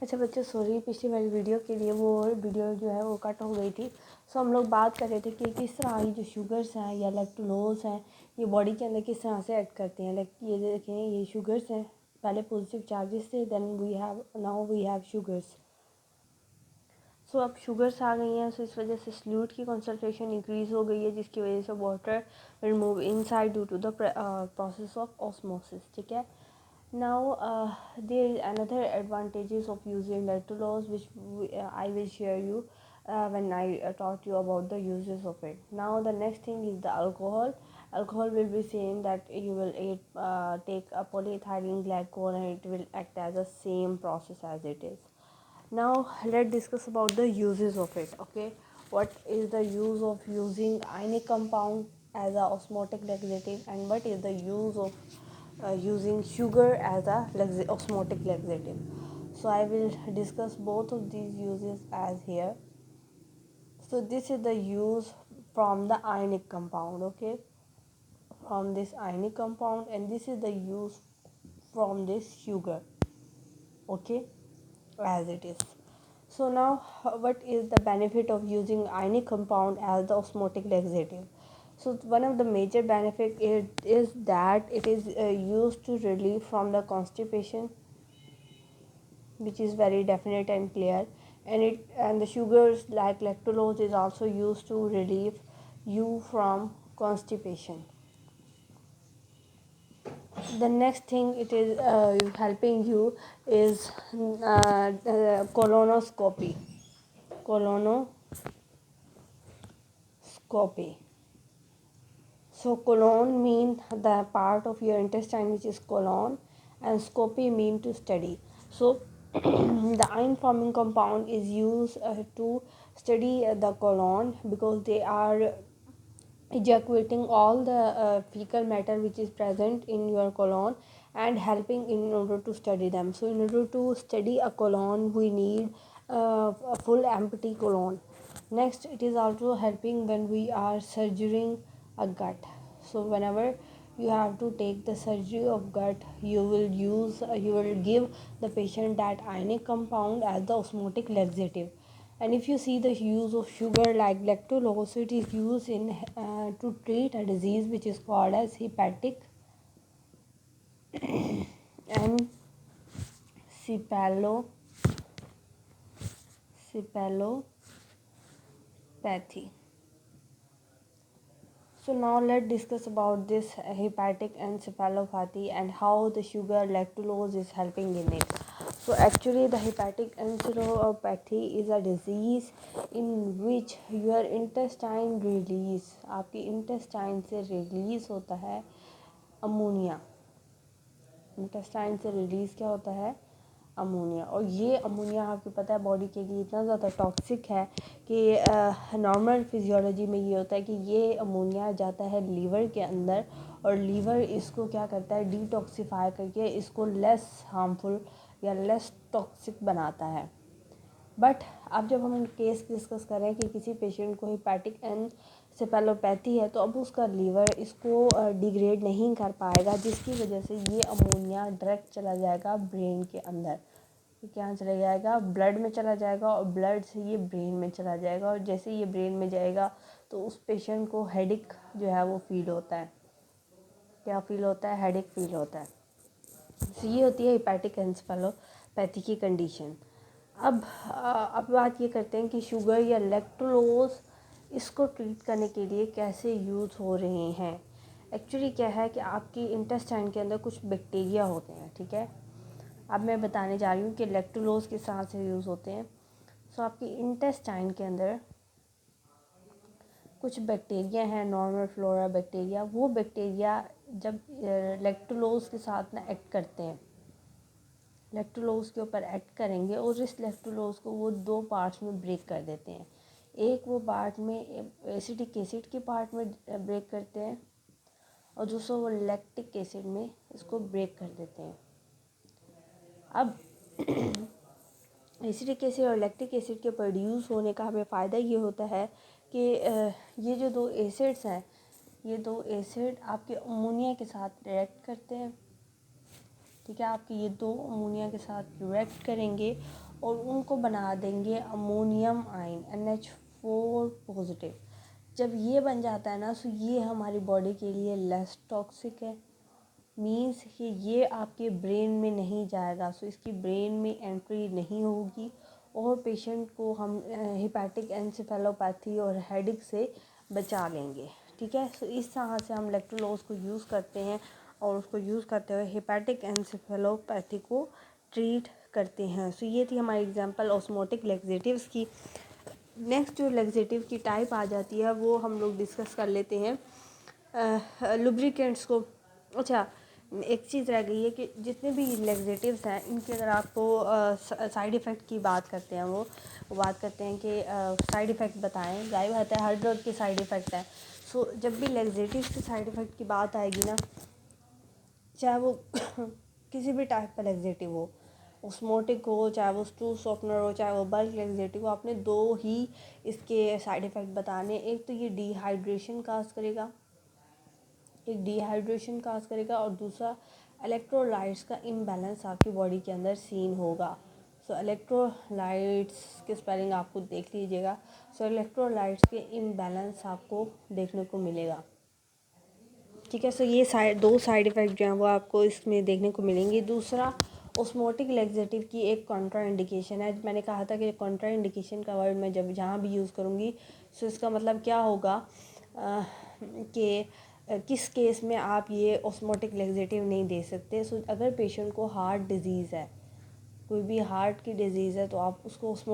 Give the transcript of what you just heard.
اچھا بچے سوری پچھلی والی ویڈیو کے لیے وہ ویڈیو جو ہے وہ کٹ ہو گئی تھی. سو ہم لوگ بات کر رہے تھے کہ کس طرح یہ جو شوگرس ہیں یا لیکٹولوز ہیں یہ باڈی کے اندر کس طرح سے ایکٹ کرتے ہیں. لائک یہ دیکھیں یہ شوگرس ہیں, پہلے پازیٹیو چارجز تھے, then now we have sugars. سو اب شوگرس آ گئی ہیں, سو اس وجہ سے سلیوٹ کی کنسنٹریشن انکریز ہو گئی ہے, جس کی وجہ سے water will move inside due to the process of osmosis. ٹھیک ہے. Now there is another advantages of using lactulose which I will share you when I taught you about the uses of it. Now the next thing is the alcohol. Alcohol will be same that you will take a polyethylene glycol and it will act as the same process as it is. Now let's discuss about the uses of it. Okay, what is the use of using ionic compound as a osmotic laxative and what is the use of using sugar as a osmotic laxative. So I will discuss both of these uses as here. So this is the use from the ionic compound, okay, from this ionic compound, and this is the use from this sugar, okay, as it is. So now what is the benefit of using ionic compound as the osmotic laxative? So one of the major benefit is that it is used to relieve from the constipation, which is very definite and clear, and the sugars like lactulose is also used to relieve you from constipation. The next thing it is helping you is colonoscopy. So colon mean the part of your intestine which is colon, and scopy mean to study. So the iron forming compound is used to study the colon because they are ejaculating all the fecal matter which is present in your colon and helping in order to study them. So in order to study a colon we need a full empty colon. Next, it is also helping when we are surgerying a gut. So whenever you have to take the surgery of gut, you will give the patient that ionic compound as the osmotic laxative. And if you see the use of sugar like lactulose, it is used in to treat a disease which is called as hepatic encephalopathy. So now let's discuss about this hepatic encephalopathy and how the sugar lactulose is helping in it. So actually the hepatic encephalopathy is a disease in which your intestine release, آپ کی intestine سے release ہوتا ہے ammonia. intestine سے release کیا ہوتا ہے؟ Ammonia. اور یہ امونیا آپ کو پتہ ہے باڈی کے لیے اتنا زیادہ ٹاکسک ہے کہ نارمل فزیولوجی میں یہ ہوتا ہے کہ یہ امونیا جاتا ہے لیور کے اندر اور لیور اس کو کیا کرتا ہے ڈی ٹاکسیفائی کر کے اس کو لیس ہارمفل یا لیس ٹاکسک بناتا ہے. بٹ اب جب ہم کیس ڈسکس کریں کہ کسی پیشنٹ کو ہیپیٹک انسیفیلوپیتھی ہے تو اب اس کا لیور اس کو ڈیگریڈ نہیں کر پائے گا, جس کی وجہ سے یہ امونیا ڈائریکٹ چلا جائے گا برین کے اندر. کہاں چلا جائے گا؟ بلڈ میں چلا جائے گا اور بلڈ سے یہ برین میں چلا جائے گا, اور جیسے یہ برین میں جائے گا تو اس پیشنٹ کو ہیڈک جو ہے وہ فیل ہوتا ہے. کیا فیل ہوتا ہے؟ ہیڈک فیل ہوتا ہے. تو یہ ہوتی ہے ہیپیٹک انسیفیلوپیتھی کی کنڈیشن. اب بات یہ کرتے ہیں کہ شوگر یا لیکٹولوز اس کو ٹریٹ کرنے کے لیے کیسے یوز ہو رہے ہیں. ایکچولی کیا ہے کہ آپ کی انٹسٹائن کے اندر کچھ بیکٹیریا ہوتے ہیں. ٹھیک ہے, اب میں بتانے جا رہی ہوں کہ لیکٹولوز کس طرح سے یوز ہوتے ہیں. سو آپ کی انٹسٹائن کے اندر کچھ بیکٹیریا ہیں, نارمل فلورا بیکٹیریا. وہ بیکٹیریا جب لیکٹولوز کے ساتھ ایکٹ کرتے ہیں, لیکٹولوز کے اوپر ایکٹ کریں گے اور اس لیکٹولوز کو وہ دو پارٹس میں بریک کر دیتے ہیں. ایک وہ پارٹ میں ایسیٹک ایسڈ کے پارٹ میں بریک کرتے ہیں اور دوسرا وہ لیکٹک ایسڈ میں اس کو بریک کر دیتے ہیں. اب ایسیٹک ایسڈ اور لیکٹک ایسڈ کے پروڈیوس ہونے کا ہمیں فائدہ یہ ہوتا ہے کہ یہ جو دو ایسڈس ہیں, یہ دو ایسڈ آپ کے امونیا کے ساتھ ریئیکٹ کرتے ہیں. ٹھیک ہے, آپ کے یہ دو امونیا کے ساتھ ریئیکٹ کریں گے اور ان کو بنا دیں گے امونیم آئن NH4 پازیٹیو. جب یہ بن جاتا ہے نا تو یہ ہماری باڈی کے لیے لیس ٹاکسک ہے، مینس کہ یہ آپ کے برین میں نہیں جائے گا، سو اس کی برین میں انٹری نہیں ہوگی اور پیشنٹ کو ہم ہیپیٹک انسیفیلوپیتھی اور ہیڈک سے بچا لیں گے. ٹھیک ہے، سو اس طرح سے ہم لیکٹولوز کو یوز کرتے ہیں اور اس کو یوز کرتے ہوئے ہیپیٹک انسیفیلوپیتھی کو ٹریٹ کرتے ہیں. سو یہ تھی ہماری ایگزامپل اوسموٹک لیگزیٹیوز کی. نیکسٹ جو لیگزیٹیو کی ٹائپ آ جاتی ہے وہ ہم لوگ ڈسکس کر لیتے ہیں لوبریکینٹس کو. اچھا، ایک چیز رہ گئی ہے کہ جتنے بھی لیگزیٹیوز ہیں ان کے اگر آپ کو سائیڈ ایفیکٹ کی بات کرتے ہیں وہ بات کرتے ہیں کہ سائیڈ ایفیکٹ بتائیں. ظاہر بات ہے ہر ڈرگ کے سائیڈ ایفیکٹ ہیں. سو جب بھی لیگزیٹیوز کے سائیڈ ایفیکٹ کی بات آئے گی نا، چاہے وہ کسی بھی ٹائپ کا لیگزیٹیو ہو، اوسموٹک ہو، چاہے وہ اسٹو سافٹنر ہو، چاہے وہ بلک لیگزیٹیو ہو، آپ نے دو ہی اس کے سائیڈ ایفیکٹ بتانے. ایک تو یہ ڈی ہائیڈریشن کاز کرے گا، اور دوسرا الیکٹرولائٹس کا امبیلنس آپ کی باڈی کے اندر سین ہوگا. سو الیکٹرولائٹس کی اسپیلنگ آپ کو دیکھ لیجیے گا. سو الیکٹرولائٹس کے امبیلنس آپ کو دیکھنے کو ملے گا. ٹھیک ہے، سو یہ دو سائیڈ ایفیکٹ جو ہیں وہ آپ کو اس میں دیکھنے کو ملیں گے. دوسرا، اوسموٹک لیگزیٹیو کی ایک کنٹرا انڈیکیشن ہے. میں نے کہا تھا کہ کنٹرا انڈیکیشن کا ورڈ میں جہاں بھی یوز کروں گی سو اس کا مطلب کیا ہوگا کہ کس کیس میں آپ یہ اوسموٹک لیگزیٹیو نہیں دے سکتے. سو اگر پیشنٹ کو ہارٹ ڈیزیز ہے، کوئی بھی ہارٹ کی ڈیزیز ہے، تو آپ اس کو